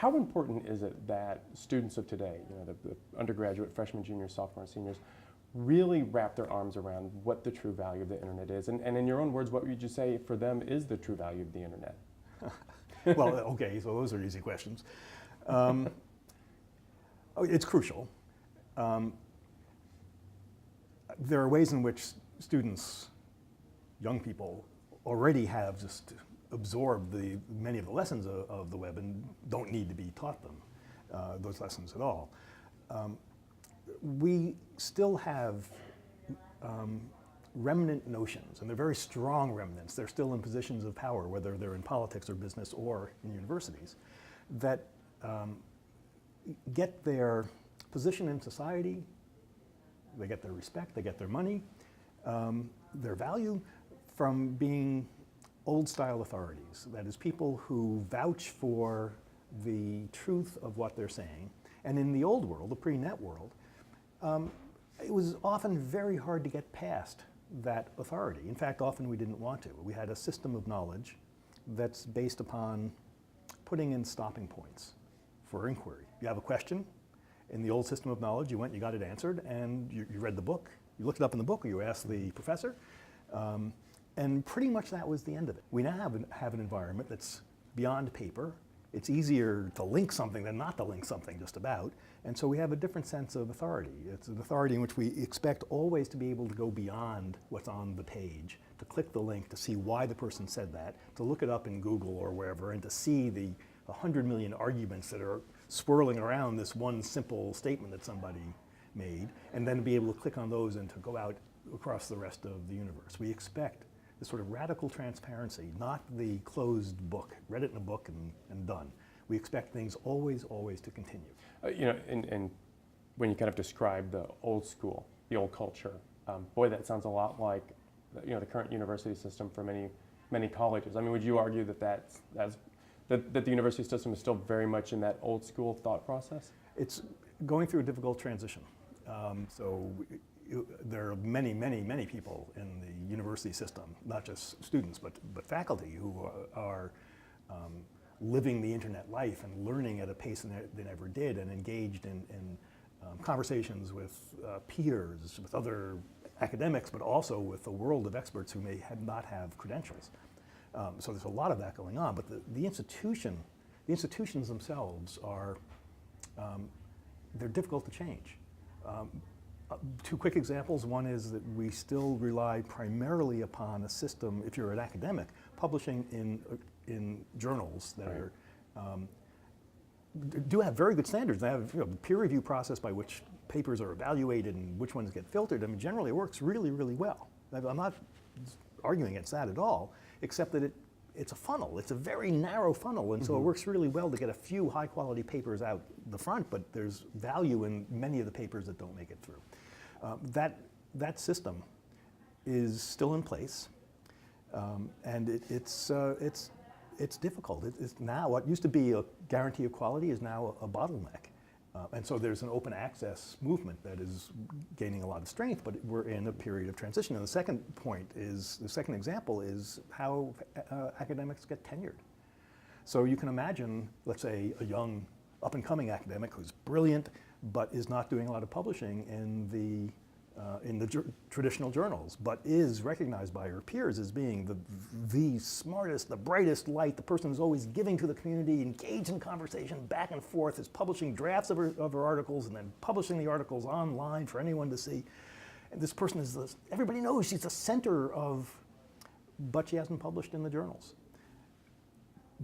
How important is it that students of today, the undergraduate, freshmen, juniors, sophomores, seniors, really wrap their arms around what the true value of the internet is? And in your own words, what would you say for them is the true value of the internet? Well, okay, so those are easy questions. It's crucial. There are ways in which students, young people, already have just absorbed many of the lessons of the web and don't need to be taught them those lessons at all. We still have remnant notions, and they're very strong remnants. They're still in positions of power, whether they're in politics or business or in universities, that get their position in society, they get their respect, they get their money, their value from being old-style authorities. That is, people who vouch for the truth of what they're saying. And in the old world, the pre-net world, it was often very hard to get past that authority. In fact, often we didn't want to. We had a system of knowledge that's based upon putting in stopping points for inquiry. You have a question. In the old system of knowledge, you went, you got it answered, and you read the book. You looked it up in the book, or you asked the professor. And pretty much that was the end of it. We now have an environment that's beyond paper. It's easier to link something than not to link something, just about. And so we have a different sense of authority. It's an authority in which we expect always to be able to go beyond what's on the page, to click the link to see why the person said that, to look it up in Google or wherever, and to see the 100 million arguments that are swirling around this one simple statement that somebody made, and then to be able to click on those and to go out across the rest of the universe. We expect this sort of radical transparency, not the closed book, read it in a book and done. We expect things always, always to continue. And when you kind of describe the old school, the old culture, boy, that sounds a lot like the current university system for many colleges. I mean, would you argue that that the university system is still very much in that old school thought process? It's going through a difficult transition. There are many, many, many people in the university system, not just students, but faculty who are living the internet life and learning at a pace they never did, and engaged in conversations with peers, with other academics, but also with a world of experts who may not have credentials. So there's a lot of that going on, but the institutions themselves are, they're difficult to change. Two quick examples. One is that we still rely primarily upon a system, if you're an academic, publishing in journals that are, do have very good standards. They have the peer review process by which papers are evaluated and which ones get filtered. I mean, generally it works really, really well. I'm not arguing against that at all, except that it's a funnel. It's a very narrow funnel, and so it works really well to get a few high-quality papers out the front, but there's value in many of the papers that don't make it through. That system is still in place, and it's difficult. It's now, what used to be a guarantee of quality is now a bottleneck. And so there's an open access movement that is gaining a lot of strength, but we're in a period of transition. And the second example is how academics get tenured. So you can imagine, let's say, a young up-and-coming academic who's brilliant, but is not doing a lot of publishing in the traditional journals, but is recognized by her peers as being the smartest, the brightest light, the person who's always giving to the community, engaged in conversation back and forth, is publishing drafts of her articles and then publishing the articles online for anyone to see. And this person is, everybody knows she's the center of, but she hasn't published in the journals.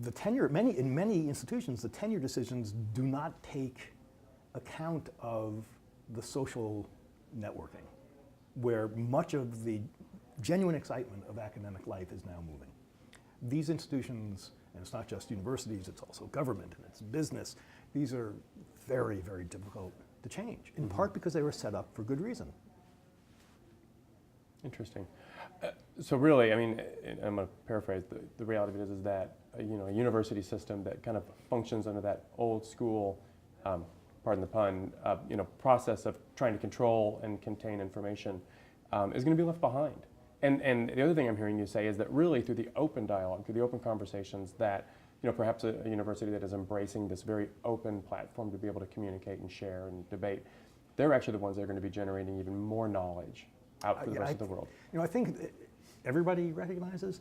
The tenure, in many institutions, the tenure decisions do not take account of the social networking, where much of the genuine excitement of academic life is now moving. These institutions, and it's not just universities, it's also government and it's business, these are very, very difficult to change, in part because they were set up for good reason. Interesting. So really, I mean, I'm going to paraphrase, the reality of it is that, a university system that kind of functions under that old school, pardon the pun, process of trying to control and contain information is going to be left behind. And the other thing I'm hearing you say is that really through the open dialogue, through the open conversations, that perhaps a university that is embracing this very open platform to be able to communicate and share and debate, they're actually the ones that are going to be generating even more knowledge out for the rest of the world. I think everybody recognizes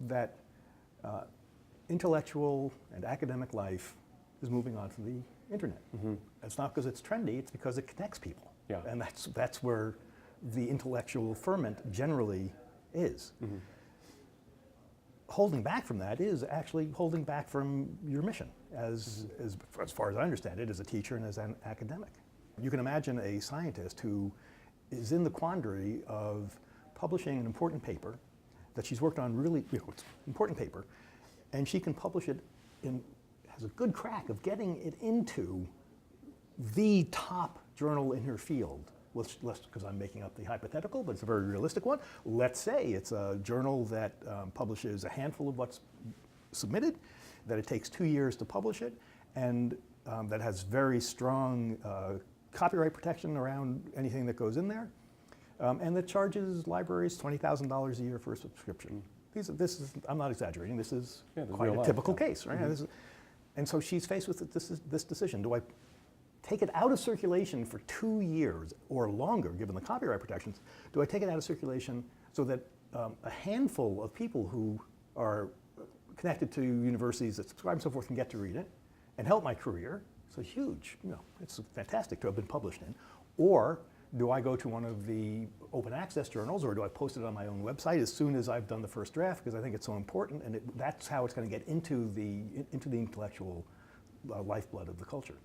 that intellectual and academic life is moving on to the internet. It's not because it's trendy, it's because it connects people. Yeah. And that's where the intellectual ferment generally is. Holding back from that is actually holding back from your mission as far as I understand it, as a teacher and as an academic. You can imagine a scientist who is in the quandary of publishing an important paper that she's worked on, really, it's an important paper, and she can publish it has a good crack of getting it into the top journal in her field. Because I'm making up the hypothetical, but it's a very realistic one. Let's say it's a journal that publishes a handful of what's submitted, that it takes 2 years to publish it, and that has very strong copyright protection around anything that goes in there, and that charges libraries $20,000 a year for a subscription. I'm not exaggerating, this is quite a typical case, right? And so she's faced with this decision. Do I take it out of circulation for 2 years or longer, given the copyright protections? Do I take it out of circulation so that a handful of people who are connected to universities that subscribe and so forth can get to read it and help my career? It's a huge, it's fantastic to have been published in. Or do I go to one of the open access journals, or do I post it on my own website as soon as I've done the first draft, because I think it's so important, and that's how it's going to get into the intellectual lifeblood of the culture.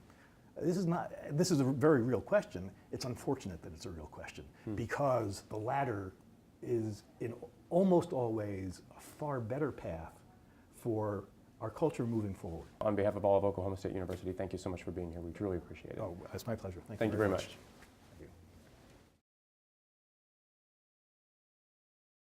This is a very real question. It's unfortunate that it's a real question, because the latter is in almost all ways a far better path for our culture moving forward. On behalf of all of Oklahoma State University, thank you so much for being here. We truly appreciate it. Oh, it's my pleasure. Thank you very much.